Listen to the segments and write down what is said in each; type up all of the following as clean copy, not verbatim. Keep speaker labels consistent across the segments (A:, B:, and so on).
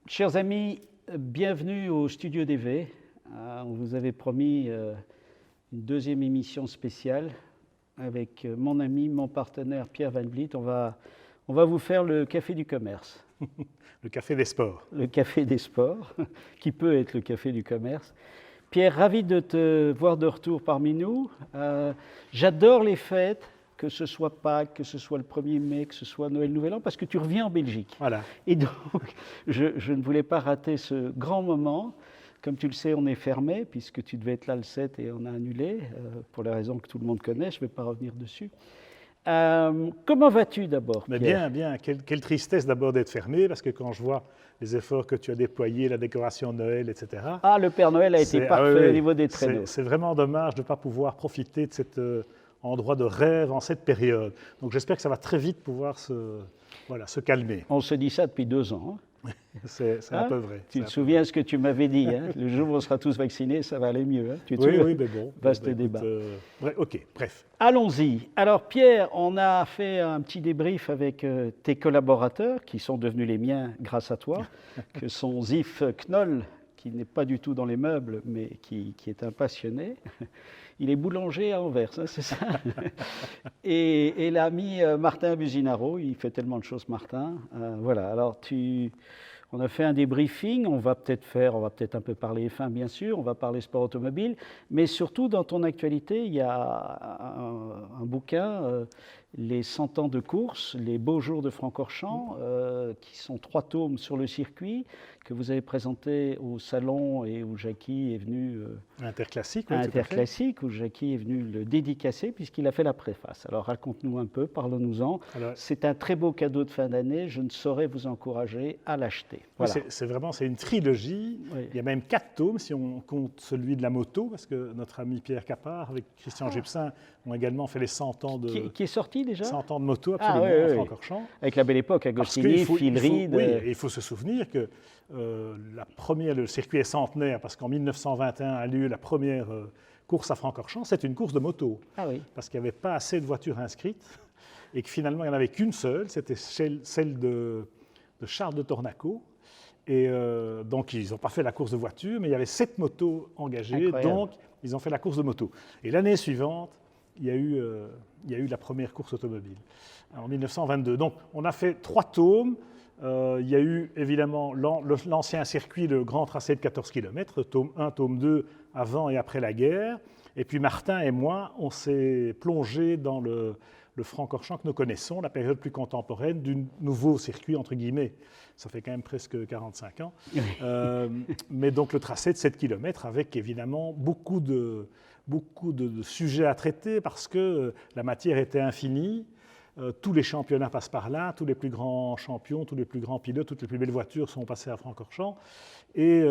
A: Chers amis, bienvenue au Studio DV. On vous avait promis une deuxième émission spéciale avec mon ami, mon partenaire Pierre Van Vliet. On va vous faire le café du commerce.
B: Le café des sports.
A: Le café des sports, qui peut être le café du commerce. Pierre, ravi de te voir de retour parmi nous. J'adore les fêtes, que ce soit Pâques, que ce soit le 1er mai, que ce soit Noël, Nouvel An, parce que tu reviens en Belgique.
B: Voilà.
A: Et donc, je ne voulais pas rater ce grand moment. Comme tu le sais, on est fermé, puisque tu devais être là le 7 et on a annulé, pour les raisons que tout le monde connaît, je ne vais pas revenir dessus. Comment vas-tu d'abord, Pierre?
B: Bien, bien. Quelle tristesse d'abord d'être fermé, parce que quand je vois les efforts que tu as déployés, la décoration de Noël, etc.
A: Ah, le Père Noël a été parfait au niveau des traîneaux.
B: C'est vraiment dommage de ne pas pouvoir profiter de cet endroit de rêve en cette période. Donc j'espère que ça va très vite pouvoir se calmer.
A: On se dit ça depuis 2 ans. Hein.
B: C'est un peu vrai.
A: Tu te souviens ce que tu m'avais dit, hein? Le jour où on sera tous vaccinés, ça va aller mieux. Hein? Tu te souviens?
B: Oui, mais bon.
A: Vaste débat.
B: Ok, bref.
A: Allons-y. Alors Pierre, on a fait un petit débrief avec tes collaborateurs, qui sont devenus les miens grâce à toi, que sont Zif Knoll, qui n'est pas du tout dans les meubles, mais qui est un passionné. Il est boulanger à Anvers, hein, c'est ça. Et l'ami Martin Businaro, il fait tellement de choses, Martin. Voilà, alors on a fait un débriefing, on va peut-être un peu parler F1 bien sûr, on va parler sport automobile, mais surtout dans ton actualité, il y a un bouquin, Les 100 ans de course, les beaux jours de Francorchamps, qui sont 3 tomes sur le circuit, que vous avez présenté au salon et où Jackie est venu...
B: Interclassique, oui,
A: Interclassique, où Jackie est venu le dédicacer puisqu'il a fait la préface. Alors raconte-nous un peu, parlons-nous-en. C'est un très beau cadeau de fin d'année, je ne saurais vous encourager à l'acheter. Voilà.
B: C'est une trilogie, oui. Il y a même 4 tomes si on compte celui de la moto, parce que notre ami Pierre Capard avec Christian Gibson ont également fait les 100 ans de...
A: Qui est sorti déjà
B: 100 ans de moto, absolument, à Francorchamps.
A: Avec la belle époque, Agostini, Phil Reed.
B: Oui, et il faut se souvenir que le circuit est centenaire, parce qu'en 1921 a lieu la première course à Francorchamps, c'est une course de moto.
A: Ah oui.
B: Parce qu'il n'y avait pas assez de voitures inscrites, et que finalement il n'y en avait qu'une seule, c'était celle de Charles de Tornaco. Et donc ils n'ont pas fait la course de voiture, mais il y avait 7 motos engagées, incroyable. Donc ils ont fait la course de moto. Et l'année suivante, il y a eu la première course automobile, en 1922. Donc on a fait 3 tomes. Il y a eu évidemment l'ancien circuit, le grand tracé de 14 km, tome 1, tome 2, avant et après la guerre. Et puis Martin et moi, on s'est plongé dans le Francorchamps que nous connaissons, la période plus contemporaine du nouveau circuit, entre guillemets. Ça fait quand même presque 45 ans. Mais donc le tracé de 7 km avec évidemment beaucoup de sujets à traiter parce que la matière était infinie. Tous les championnats passent par là, tous les plus grands champions, tous les plus grands pilotes, toutes les plus belles voitures sont passées à Francorchamps. Et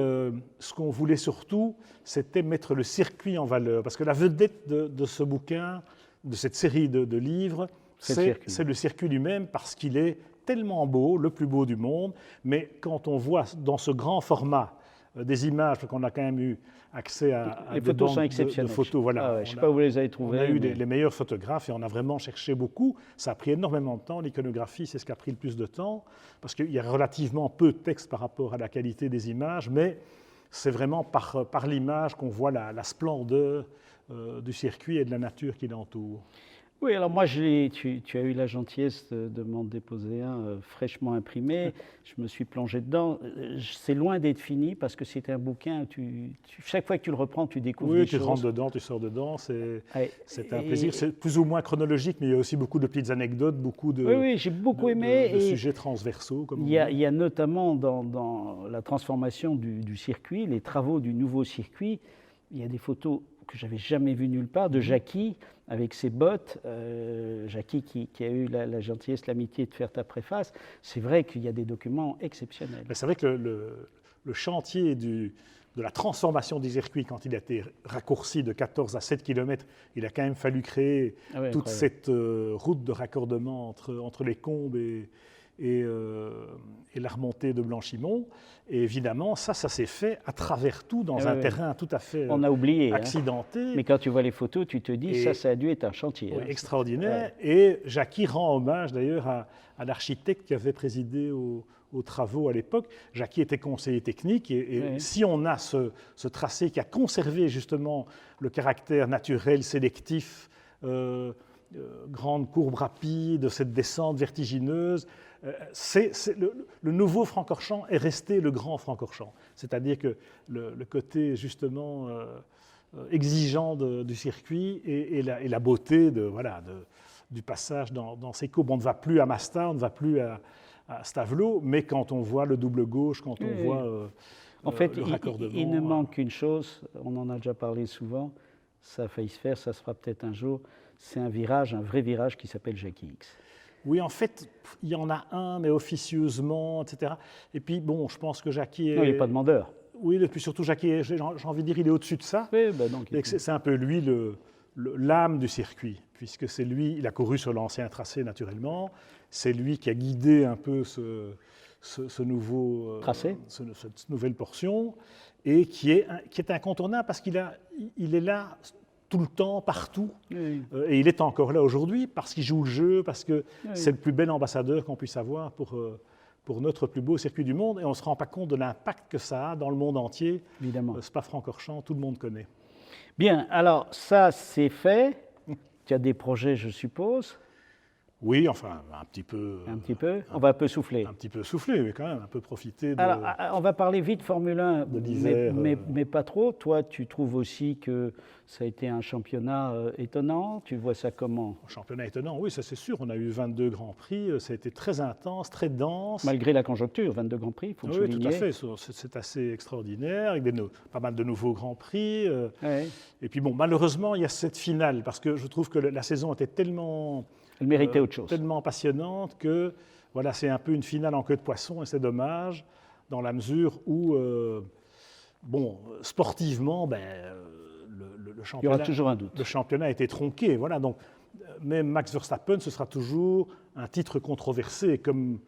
B: ce qu'on voulait surtout, c'était mettre le circuit en valeur. Parce que la vedette de ce bouquin, de cette série de livres, c'est le circuit lui-même, parce qu'il est tellement beau, le plus beau du monde. Mais quand on voit dans ce grand format des images, parce qu'on a quand même eu accès à
A: les
B: des
A: photos
B: banques
A: sont exceptionnelles.
B: De photos, voilà.
A: Je ne sais pas où vous les avez trouvées.
B: On a eu les meilleurs photographes et on a vraiment cherché beaucoup. Ça a pris énormément de temps. L'iconographie, c'est ce qui a pris le plus de temps, parce qu'il y a relativement peu de texte par rapport à la qualité des images, mais c'est vraiment par l'image qu'on voit la splendeur du circuit et de la nature qui l'entoure.
A: Oui, alors moi, tu as eu la gentillesse de m'en déposer un fraîchement imprimé. Je me suis plongé dedans. C'est loin d'être fini parce que c'est un bouquin, chaque fois que tu le reprends, tu découvres des choses.
B: Oui, tu rentres dedans, tu sors dedans, c'est un plaisir. C'est plus ou moins chronologique, mais il y a aussi beaucoup de petites anecdotes, beaucoup de,
A: oui, j'ai beaucoup aimé.
B: de sujets transversaux. Comme
A: il y a notamment dans la transformation du circuit, les travaux du nouveau circuit, il y a des photos que j'avais jamais vues nulle part, de Jackie avec ses bottes, Jackie qui a eu la gentillesse, l'amitié de faire ta préface. C'est vrai qu'il y a des documents exceptionnels.
B: C'est vrai que le chantier de la transformation du circuit, quand il a été raccourci de 14 à 7 km, il a quand même fallu créer toute cette route de raccordement entre les Combes et la remontée de Blanchimont. Et évidemment, ça s'est fait à travers tout, dans un terrain tout à fait
A: on a oublié,
B: accidenté.
A: Mais quand tu vois les photos, tu te dis, ça a dû être un chantier.
B: Oui, extraordinaire. Et Jackie rend hommage d'ailleurs à l'architecte qui avait présidé au aux travaux à l'époque. Jackie était conseiller technique et
A: Oui.
B: si on a ce tracé qui a conservé justement le caractère naturel, sélectif, grande courbe rapide, cette descente vertigineuse, le nouveau Francorchamps est resté le grand Francorchamps. C'est-à-dire que le côté justement exigeant du circuit et la beauté du passage dans ces courbes. On ne va plus à Masta, on ne va plus à Stavelot, mais quand on voit le double gauche, quand on voit
A: en fait,
B: le raccordement...
A: il ne manque qu'une chose, on en a déjà parlé souvent, ça a failli se faire, ça se fera peut-être un jour, c'est un vrai virage qui s'appelle Jackie X.
B: Oui, en fait, il y en a un, mais officieusement, etc. Et puis, bon, je pense que Jackie est...
A: Non, il n'est pas demandeur.
B: Oui, et puis surtout, Jackie, j'ai envie de dire, il est au-dessus de ça.
A: Oui, ben donc,
B: C'est un peu lui l'âme du circuit, puisque c'est lui, il a couru sur l'ancien tracé naturellement, c'est lui qui a guidé un peu ce nouveau
A: tracé,
B: cette nouvelle portion, et qui est incontournable parce qu'il est là tout le temps, partout,
A: oui.
B: Et il est encore là aujourd'hui parce qu'il joue le jeu, parce que c'est le plus bel ambassadeur qu'on puisse avoir pour notre plus beau circuit du monde, et on ne se rend pas compte de l'impact que ça a dans le monde entier.
A: Évidemment.
B: Spa-Francorchamps, tout le monde connaît.
A: Bien, alors ça c'est fait. Tu as des projets, je suppose.
B: Oui, enfin, un petit peu.
A: Un petit peu. On va un peu souffler.
B: Un petit peu souffler, mais quand même, un peu profiter de.
A: Alors, on va parler vite Formule 1,
B: de l'hiver,
A: mais pas trop. Toi, tu trouves aussi que ça a été un championnat étonnant. Tu vois ça comment?
B: Un championnat étonnant, oui, ça c'est sûr. On a eu 22 Grands Prix. Ça a été très intense, très dense.
A: Malgré la conjoncture, 22 Grands Prix, il faut le souligner.
B: Oui, tout à fait. C'est assez extraordinaire, avec pas mal de nouveaux Grands Prix.
A: Ouais.
B: Et puis bon, malheureusement, il y a cette finale, parce que je trouve que la saison était tellement.
A: Elle méritait autre chose.
B: Tellement passionnante que voilà, c'est un peu une finale en queue de poisson, et c'est dommage, dans la mesure où, bon, sportivement, le championnat,
A: il y aura toujours un doute.
B: Le championnat a été tronqué. Voilà, donc, même Max Verstappen, ce sera toujours un titre controversé, comme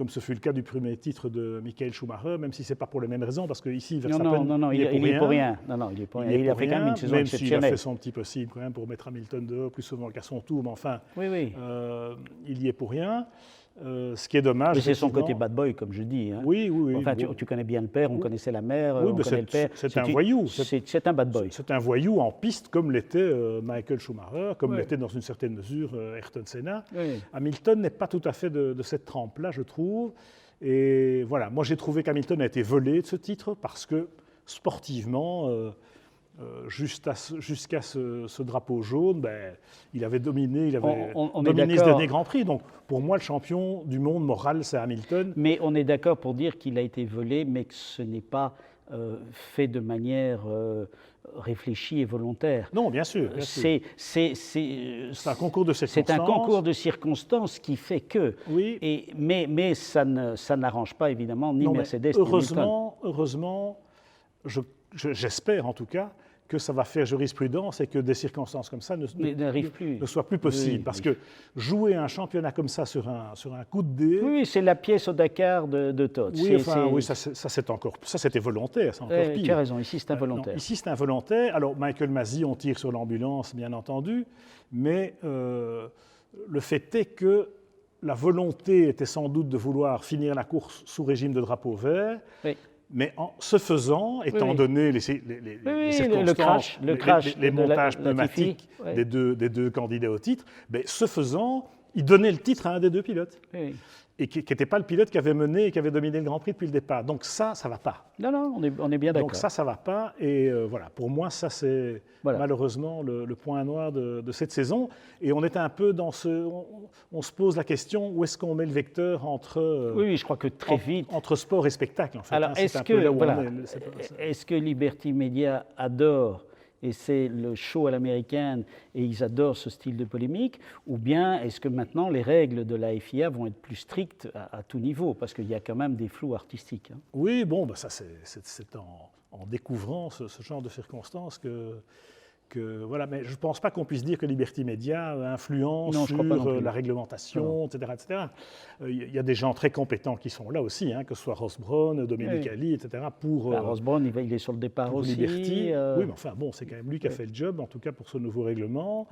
B: ce fut le cas du premier titre de Michael Schumacher, même si ce n'est pas pour les mêmes raisons, parce qu'ici, Verstappen,
A: non, il est pour rien. Non, il est pour rien. Il a fait quand même une saison
B: même
A: exceptionnelle.
B: s'il a fait son petit possible quand même pour mettre Hamilton dehors plus souvent qu'à son tour, mais enfin,
A: oui.
B: Il y est pour rien. Ce qui est dommage.
A: Mais c'est son côté bad boy, comme je dis. Hein.
B: Oui.
A: Enfin, tu connais bien le père, on connaissait la mère,
B: oui,
A: on connaît le père.
B: C'est un voyou.
A: C'est un bad boy.
B: C'est un voyou en piste, comme l'était Michael Schumacher, comme l'était dans une certaine mesure Ayrton Senna.
A: Oui.
B: Hamilton n'est pas tout à fait de cette trempe-là, je trouve. Et voilà, moi j'ai trouvé qu'Hamilton a été volé de ce titre parce que sportivement, jusqu'à ce drapeau jaune, il avait dominé, ce dernier Grand Prix. Donc pour moi, le champion du monde moral, c'est Hamilton.
A: Mais on est d'accord pour dire qu'il a été volé, mais que ce n'est pas fait de manière réfléchie et volontaire.
B: Non, bien sûr.
A: C'est
B: un concours de circonstances.
A: C'est un concours de circonstances qui fait que.
B: Oui.
A: Mais ça n'arrange pas évidemment ni Mercedes ni Hamilton.
B: Heureusement, j'espère en tout cas que ça va faire jurisprudence et que des circonstances comme ça ne soient plus possibles. Parce que jouer un championnat comme ça sur un coup de dé...
A: Oui, c'est la pièce au Dakar de Todt.
B: Oui, ça c'était volontaire, c'est encore pire.
A: Tu as raison, ici c'est involontaire.
B: Ici c'est involontaire. Alors Michael Masi, on tire sur l'ambulance, bien entendu, mais le fait est que la volonté était sans doute de vouloir finir la course sous régime de drapeau vert.
A: Oui.
B: Mais en ce faisant, étant donné les circonstances, les montages pneumatiques des deux candidats au titre, ce faisant, il donnait le titre à un des deux pilotes.
A: Oui.
B: Et qui n'était pas le pilote qui avait mené et qui avait dominé le Grand Prix depuis le départ. Donc ça ne va pas.
A: Non, on est bien d'accord.
B: Donc ça ne va pas. Et voilà, pour moi, ça c'est malheureusement le point noir de cette saison. Et on est un peu dans on se pose la question, où est-ce qu'on met le vecteur entre...
A: Oui, je crois que très vite...
B: Entre sport et spectacle, en fait.
A: Alors, est-ce que Liberty Media adore, et c'est le show à l'américaine, et ils adorent ce style de polémique, ou bien est-ce que maintenant les règles de la FIA vont être plus strictes à tout niveau, parce qu'il y a quand même des flous artistiques. Hein.
B: Oui, bon, ça c'est en découvrant ce genre de circonstances voilà, mais je ne pense pas qu'on puisse dire que Liberty Media influence sur la réglementation, etc. Il y a des gens très compétents qui sont là aussi, hein, que ce soit Ross Brawn, Dominique Ali, etc.
A: Ross Brawn, il est sur le départ
B: pour
A: aussi.
B: Liberty. Oui, mais enfin, bon, c'est quand même lui qui a fait le job, en tout cas pour ce nouveau règlement.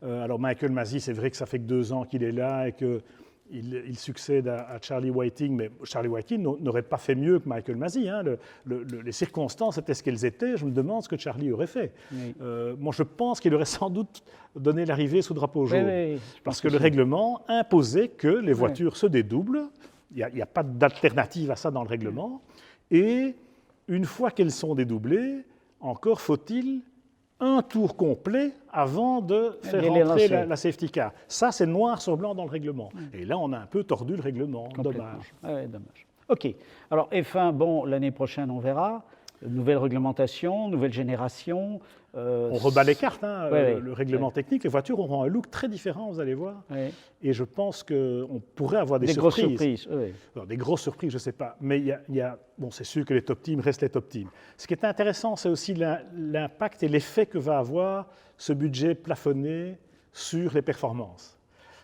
B: Alors Michael Masi, c'est vrai que ça fait que 2 ans qu'il est là et que il succède à Charlie Whiting, mais Charlie Whiting n'aurait pas fait mieux que Michael Masi. Hein. Les circonstances étaient ce qu'elles étaient. Je me demande ce que Charlie aurait fait. Oui. Moi, je pense qu'il aurait sans doute donné l'arrivée sous drapeau jaune. Oui, parce que le règlement imposait que les voitures se dédoublent. Il n'y a pas d'alternative à ça dans le règlement. Et une fois qu'elles sont dédoublées, encore faut-il un tour complet avant de faire rentrer la safety car. Ça, c'est noir sur blanc dans le règlement. Et là, on a un peu tordu le règlement. Dommage.
A: Ouais, dommage. OK. Alors, F1, bon, l'année prochaine, on verra. Nouvelle réglementation, nouvelle génération.
B: On rebat les cartes, hein, le règlement technique. Les voitures auront un look très différent, vous allez voir. Et je pense qu'on pourrait avoir des surprises.
A: Grosses surprises.
B: Alors, des grosses surprises, je ne sais pas. Mais bon, c'est sûr que les top teams restent les top teams. Ce qui est intéressant, c'est aussi l'impact et l'effet que va avoir ce budget plafonné sur les performances.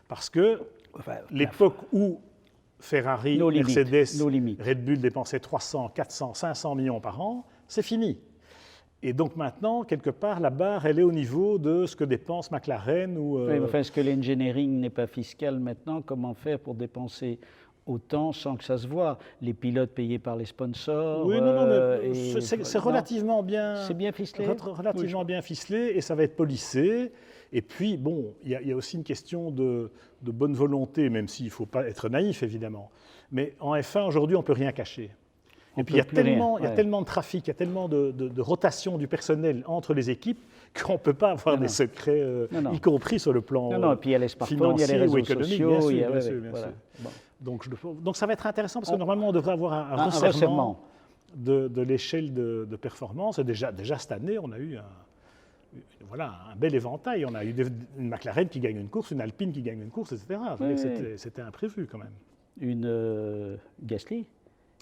B: Parce que l'époque où Ferrari, Mercedes, Red Bull dépensaient 300, 400, 500 millions par an, c'est fini. Et donc maintenant, quelque part, la barre, elle est au niveau de ce que dépense McLaren ou...
A: Oui, mais enfin, est-ce que l'engineering n'est pas fiscal maintenant? Comment faire pour dépenser autant sans que ça se voit? Les pilotes payés par les sponsors...
B: Oui, non, mais c'est relativement bien...
A: C'est bien ficelé?
B: Relativement bien ficelé, et ça va être polissé. Et puis, bon, il y a aussi une question de bonne volonté, même s'il ne faut pas être naïf, évidemment. Mais en F1, aujourd'hui, on ne peut rien cacher. Et puis, il y a tellement de trafic, il y a tellement de rotation du personnel entre les équipes qu'on ne peut pas avoir des secrets, y compris sur le plan
A: et puis il y a les smartphones, il y a les réseaux sociaux.
B: Bien sûr. Bon. Donc, ça va être intéressant, parce que normalement, on devrait avoir un resserrement de l'échelle de performance. Et déjà, cette année, on a eu un bel éventail. On a eu une McLaren qui gagne une course, une Alpine qui gagne une course, etc. C'était imprévu, quand même.
A: Une Gasly?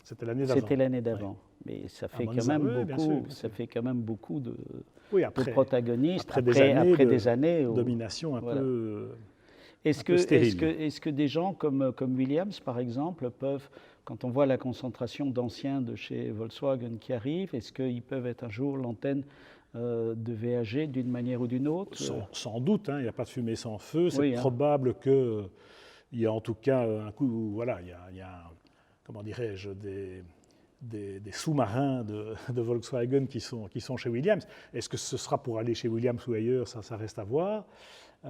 B: C'était l'année d'avant.
A: C'était l'année d'avant. Mais ça fait quand même beaucoup. Ça fait quand même beaucoup de protagonistes après des années
B: de domination un peu.
A: Est-ce que des gens comme Williams, par exemple, peuvent, quand on voit la concentration d'anciens de chez Volkswagen qui arrivent, est-ce qu'ils peuvent être un jour l'antenne de VAG d'une manière ou d'une autre?
B: Sans doute, il n'y a pas de fumée sans feu. C'est probable qu'il y a en tout cas un coup. Voilà, il y a comment dirais-je, des sous-marins de Volkswagen qui sont chez Williams. Est-ce que ce sera pour aller chez Williams ou ailleurs? Ça reste à voir.
A: Ça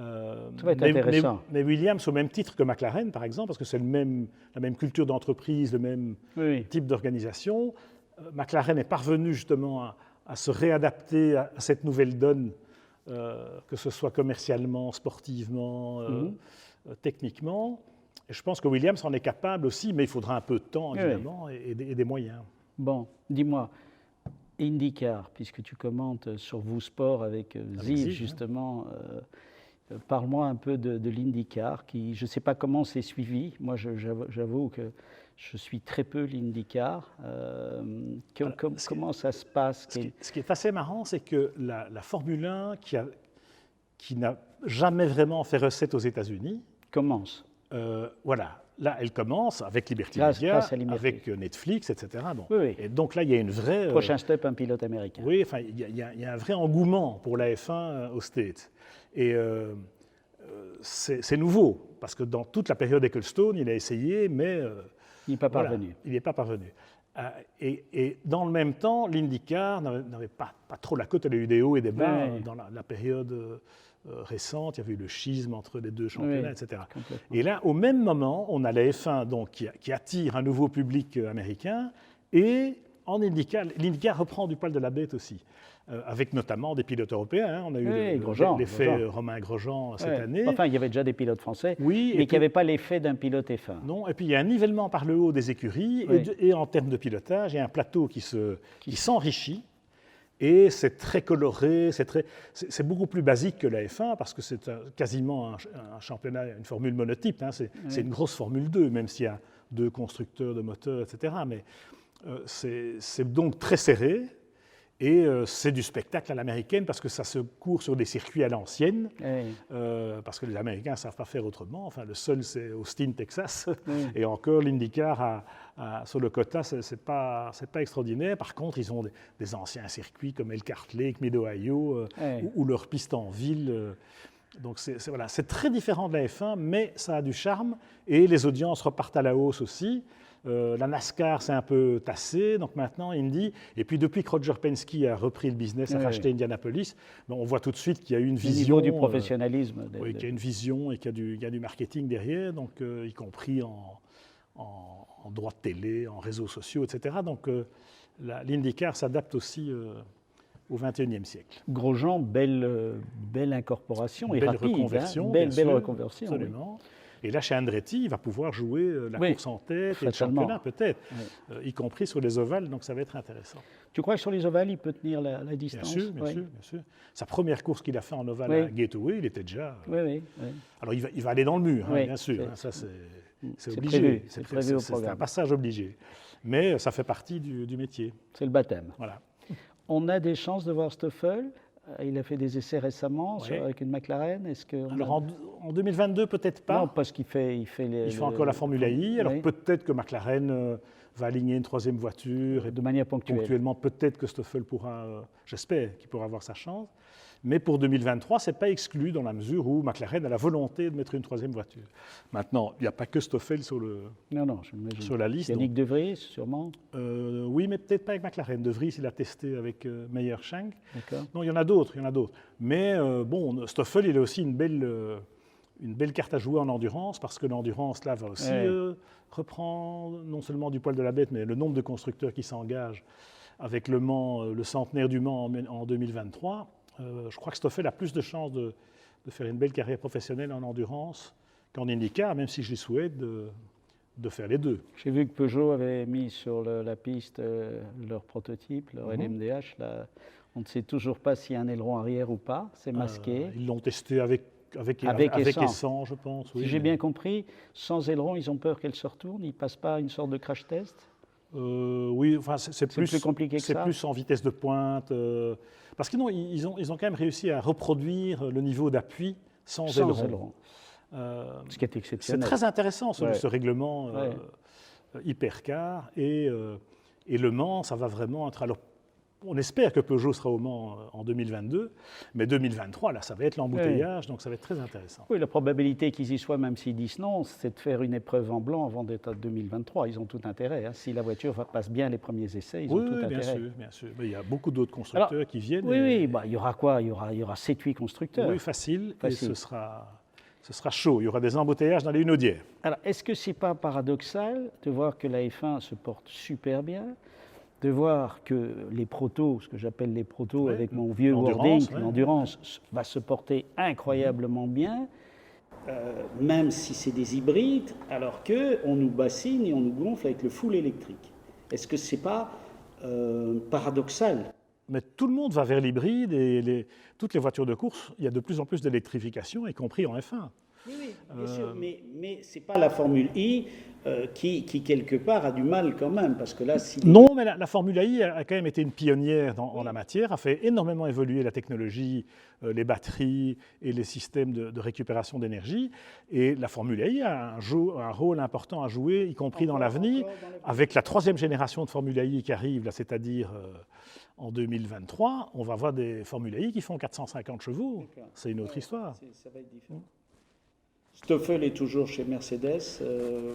A: va être intéressant.
B: Mais Williams, au même titre que McLaren, par exemple, parce que c'est la même culture d'entreprise, le même type d'organisation, McLaren est parvenu justement à se réadapter à cette nouvelle donne, que ce soit commercialement, sportivement, techniquement. Et je pense que Williams en est capable aussi, mais il faudra un peu de temps, évidemment, et des moyens.
A: Bon, dis-moi, IndyCar, puisque tu commentes sur Vous Sport avec Ziv, justement, parle-moi un peu de l'IndyCar, qui, je ne sais pas comment c'est suivi. Moi, j'avoue que je suis très peu l'IndyCar. Comment ça se passe?
B: Ce qui est assez marrant, c'est que la Formule 1, qui n'a jamais vraiment fait recette aux États-Unis,
A: commence.
B: Voilà, là, elle commence avec Liberty Media, avec Netflix, etc. Bon. Et donc là, il y a une vraie...
A: Prochain step, un pilote américain.
B: Oui, enfin, il y a un vrai engouement pour la F1 aux States. Et c'est nouveau, parce que dans toute la période Ecclestone, il a essayé, mais...
A: il n'est pas parvenu.
B: Il n'est pas parvenu. Et dans le même temps, l'IndyCar n'avait pas trop la cote. Elle a eu des hauts et des bas dans la période... récente, il y avait eu le schisme entre les deux championnats, etc. Et là, au même moment, on a la F1 donc, qui attire un nouveau public américain, et en IndyCar, l'IndyCar reprend du poil de la bête aussi, avec notamment des pilotes européens. On a eu l'effet Romain Grosjean cette année.
A: Enfin, il y avait déjà des pilotes français, mais qui n'avaient pas l'effet d'un pilote F1.
B: Non, et puis il y a un nivellement par le haut des écuries, et en termes de pilotage, il y a un plateau qui s'enrichit. Et c'est très coloré, c'est beaucoup plus basique que la F1 parce que c'est quasiment un championnat, une formule monotype. C'est une grosse Formule 2, même s'il y a 2 constructeurs de moteurs, etc. Mais c'est donc très serré et c'est du spectacle à l'américaine parce que ça se court sur des circuits à l'ancienne, parce que les Américains ne savent pas faire autrement. Enfin, le seul, c'est Austin, Texas. Et encore, l'IndyCar sur le quota, ce n'est pas extraordinaire. Par contre, ils ont des anciens circuits comme Elkhart Lake, Mid-Ohio, ou leur piste en ville. Donc voilà, c'est très différent de la F1, mais ça a du charme et les audiences repartent à la hausse aussi. La NASCAR s'est un peu tassée, donc maintenant Indy. Et puis depuis que Roger Penske a repris le business, a racheté Indianapolis, on voit tout de suite qu'il y a une vision.
A: Au niveau du professionnalisme.
B: Oui, qu'il y a une vision et qu'il y a du marketing derrière, donc, y compris en droits de télé, en réseaux sociaux, etc. Donc l'IndyCar s'adapte aussi au XXIe siècle.
A: Grosjean, belle incorporation et
B: belle
A: rapide.
B: Reconversion,
A: Belle
B: sûr,
A: reconversion.
B: Absolument. Oui. Et là, chez Andretti, il va pouvoir jouer la course en tête et le championnat, peut-être, y compris sur les ovales, donc ça va être intéressant.
A: Tu crois que sur les ovales, il peut tenir la distance?
B: Bien sûr. Sa première course qu'il a fait en ovale à Gateway, il était déjà...
A: Oui.
B: Alors, il va aller dans le mur, bien sûr. Ça, c'est obligé.
A: C'est prévu au programme.
B: C'est un passage obligé. Mais ça fait partie du métier.
A: C'est le baptême.
B: Voilà.
A: On a des chances de voir Stoffel. Il a fait des essais récemment avec une McLaren.
B: Alors en 2022, peut-être pas.
A: Non, parce qu'il fait... Il fait
B: encore la Formule I. Alors peut-être que McLaren va aligner une troisième voiture.
A: De manière ponctuelle.
B: Ponctuellement, peut-être que Stoffel pourra, j'espère qu'il pourra avoir sa chance. Mais pour 2023, ce n'est pas exclu dans la mesure où McLaren a la volonté de mettre une troisième voiture. Maintenant, il n'y a pas que Stoffel sur la liste.
A: Yannick De Vries, sûrement.
B: Oui, mais peut-être pas avec McLaren. De Vries, il a testé avec Meyer-Shank.
A: D'accord.
B: Non, il y en a d'autres. Mais bon, Stoffel, il a aussi une belle carte à jouer en endurance, parce que l'endurance, là, va aussi reprendre non seulement du poil de la bête, mais le nombre de constructeurs qui s'engagent avec le Mans, le centenaire du Mans en 2023. Je crois que Stoffel a plus de chances de faire une belle carrière professionnelle en endurance qu'en IndyCar, même si je lui souhaite de faire les deux.
A: J'ai vu que Peugeot avait mis sur la piste leur prototype, leur LMDH. Là, on ne sait toujours pas s'il y a un aileron arrière ou pas, c'est masqué.
B: Ils l'ont testé avec essence, je pense. Oui,
A: si j'ai bien compris, sans aileron, ils ont peur qu'elle se retourne, ils ne passent pas une sorte de crash test?
B: Oui, enfin, c'est plus
A: compliqué que ça.
B: C'est plus en vitesse de pointe. Parce que non, ils ont quand même réussi à reproduire le niveau d'appui sans aileron.
A: Ce qui est exceptionnel.
B: C'est très intéressant ce règlement hypercar. Et Le Mans, ça va vraiment être... Alors, on espère que Peugeot sera au Mans en 2022, mais 2023, là, ça va être l'embouteillage, donc ça va être très intéressant.
A: Oui, la probabilité qu'ils y soient, même s'ils disent non, c'est de faire une épreuve en blanc avant d'être à 2023. Ils ont tout intérêt. Hein. Si la voiture passe bien les premiers essais, ils ont tout intérêt.
B: Oui, bien sûr. Mais il y a beaucoup d'autres constructeurs qui viennent.
A: Oui, il y aura quoi? Il y aura 7-8 constructeurs.
B: Oui, facile. Et ce sera chaud. Il y aura des embouteillages dans les Hunaudières.
A: Alors, est-ce que ce n'est pas paradoxal de voir que la F1 se porte super bien, de voir que les protos, ce que j'appelle les protos avec mon vieux wording, l'endurance va se porter incroyablement bien, même si c'est des hybrides, alors qu'on nous bassine et on nous gonfle avec le full électrique. Est-ce que ce n'est pas paradoxal?
B: Mais tout le monde va vers l'hybride et toutes les voitures de course, il y a de plus en plus d'électrification, y compris en F1.
A: Oui, bien sûr, mais ce n'est pas la Formule I qui, quelque part, a du mal quand même, parce que là...
B: Non, mais la Formule I a quand même été une pionnière en la matière, a fait énormément évoluer la technologie, les batteries et les systèmes de récupération d'énergie, et la Formule I a un rôle important à jouer, y compris dans l'avenir, avec la troisième génération de Formule I qui arrive, là, c'est-à-dire en 2023, on va avoir des Formule I qui font 450 chevaux, c'est une autre histoire.
A: Ça va être différent. Stoffel est toujours chez Mercedes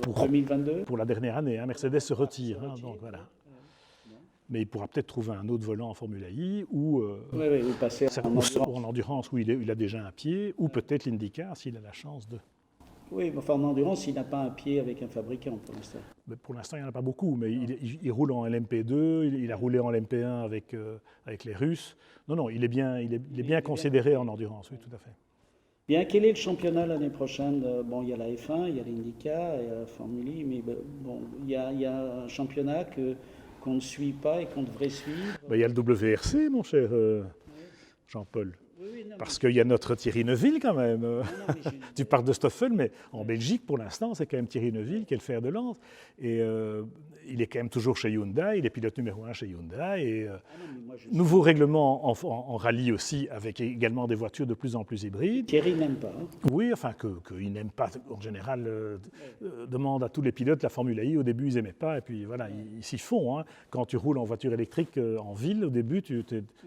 A: en 2022.
B: Pour la dernière année, Mercedes se retire. Donc voilà. Mais il pourra peut-être trouver un autre volant en Formule I ou
A: passer
B: en endurance où il a déjà un pied, ou peut-être l'IndyCar s'il a la chance de.
A: Oui, mais enfin en endurance, il n'a pas un pied avec un fabricant pour l'instant.
B: Pour l'instant, il n'y en a pas beaucoup, mais il roule en LMP2, il a roulé en LMP1 avec les Russes. Non, il est bien considéré en endurance, oui, tout à fait.
A: Bien, quel est le championnat l'année prochaine? Bon, il y a la F1, il y a l'IndyCar, il y a la Formule I, mais bon, il y a un championnat qu'on ne suit pas et qu'on devrait suivre.
B: Il y a le WRC, mon cher Jean-Paul. Parce qu'il y a notre Thierry Neuville quand même. Tu parles de Stoffel, mais en Belgique, pour l'instant, c'est quand même Thierry Neuville qui est le fer de lance. Et il est quand même toujours chez Hyundai, il est pilote numéro 1 chez Hyundai. Et nouveau règlement en rallye aussi, avec également des voitures de plus en plus hybrides.
A: Thierry n'aime pas.
B: Oui, enfin, qu'il n'aime pas, en général, demande à tous les pilotes la Formule I. Au début, ils n'aimaient pas, et puis voilà, ils s'y font. Quand tu roules en voiture électrique en ville, au début, tu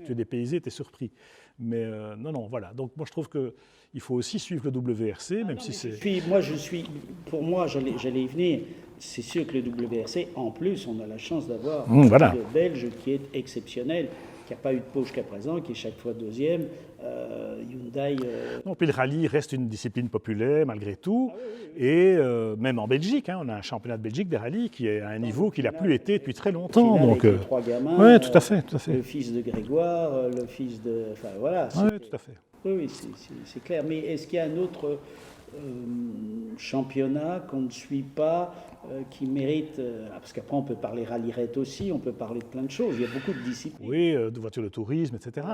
B: es dépaysé, tu es surpris. Mais non, voilà. Donc moi je trouve qu'il faut aussi suivre le WRC, même si c'est...
A: Pour moi, j'allais y venir. C'est sûr que le WRC, en plus, on a la chance d'avoir
B: voilà.
A: un Belge qui est exceptionnel, qui n'a pas eu de pole jusqu'à présent, qui est chaque fois deuxième. Hyundai.
B: Non, puis le rallye reste une discipline populaire malgré tout. Et même en Belgique, on a un championnat de Belgique des rallyes qui est à un niveau qu'il n'a plus été depuis très longtemps.
A: Donc, les trois gamins.
B: Oui, tout à fait.
A: Le fils de Grégoire, le fils de. Enfin voilà.
B: Oui, tout à fait.
A: Oui, c'est clair. Mais est-ce qu'il y a un autre championnat qu'on ne suit pas, qui mérite, parce qu'après on peut parler rallye-raid aussi, on peut parler de plein de choses, il y a beaucoup de disciplines.
B: Oui, de voitures de tourisme, etc.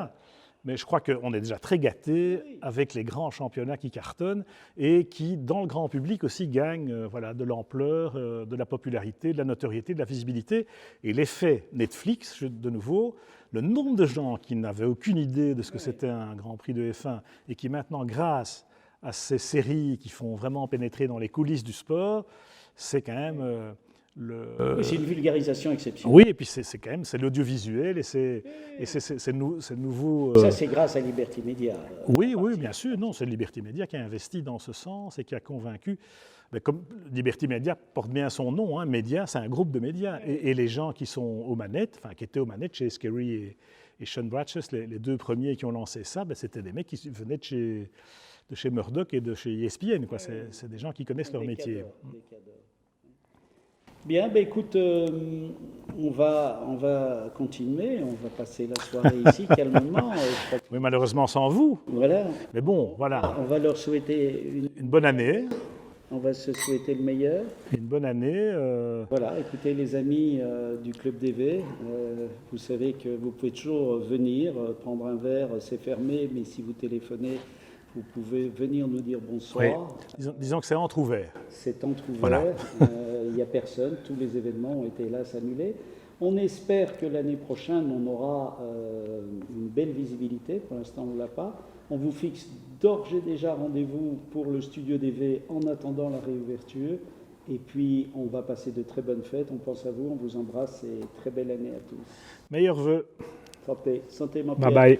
B: Mais je crois qu'on est déjà très gâtés avec les grands championnats qui cartonnent et qui, dans le grand public aussi, gagnent de l'ampleur, de la popularité, de la notoriété, de la visibilité. Et l'effet Netflix, de nouveau, le nombre de gens qui n'avaient aucune idée de ce que c'était un Grand Prix de F1 et qui maintenant, grâce à ces séries qui font vraiment pénétrer dans les coulisses du sport, c'est quand même...
A: c'est une vulgarisation exceptionnelle.
B: Oui, et puis c'est l'audiovisuel et c'est nouveau.
A: Ça, c'est grâce à Liberty Media.
B: Oui, bien sûr. Non, c'est Liberty Media qui a investi dans ce sens et qui a convaincu. Mais comme Liberty Media porte bien son nom, Media, c'est un groupe de médias. Et les gens qui sont aux manettes, qui étaient aux manettes chez Skerry et Sean Bratches, les deux premiers qui ont lancé ça, c'était des mecs qui venaient de chez Murdoch et de chez ESPN. C'est des gens qui connaissent leur métier.
A: Bien, écoute, on va continuer, on va passer la soirée ici calmement.
B: Oui, malheureusement sans vous.
A: Voilà.
B: Mais bon, voilà.
A: On va leur souhaiter
B: une bonne année.
A: On va se souhaiter le meilleur.
B: Une bonne année.
A: Voilà, écoutez les amis du Club DV, vous savez que vous pouvez toujours venir, prendre un verre, c'est fermé, mais si vous téléphonez, vous pouvez venir nous dire bonsoir.
B: Oui. Disons que c'est entrouvert.
A: C'est entrouvert,
B: voilà.
A: Il n'y a personne, tous les événements ont été hélas annulés. On espère que l'année prochaine, on aura une belle visibilité, pour l'instant on ne l'a pas. On vous fixe d'ores et déjà rendez-vous pour le Studio DV en attendant la réouverture. Et puis on va passer de très bonnes fêtes, on pense à vous, on vous embrasse et très belle année à tous.
B: Meilleurs vœux.
A: Santé mon Pierre.
B: Bye bye.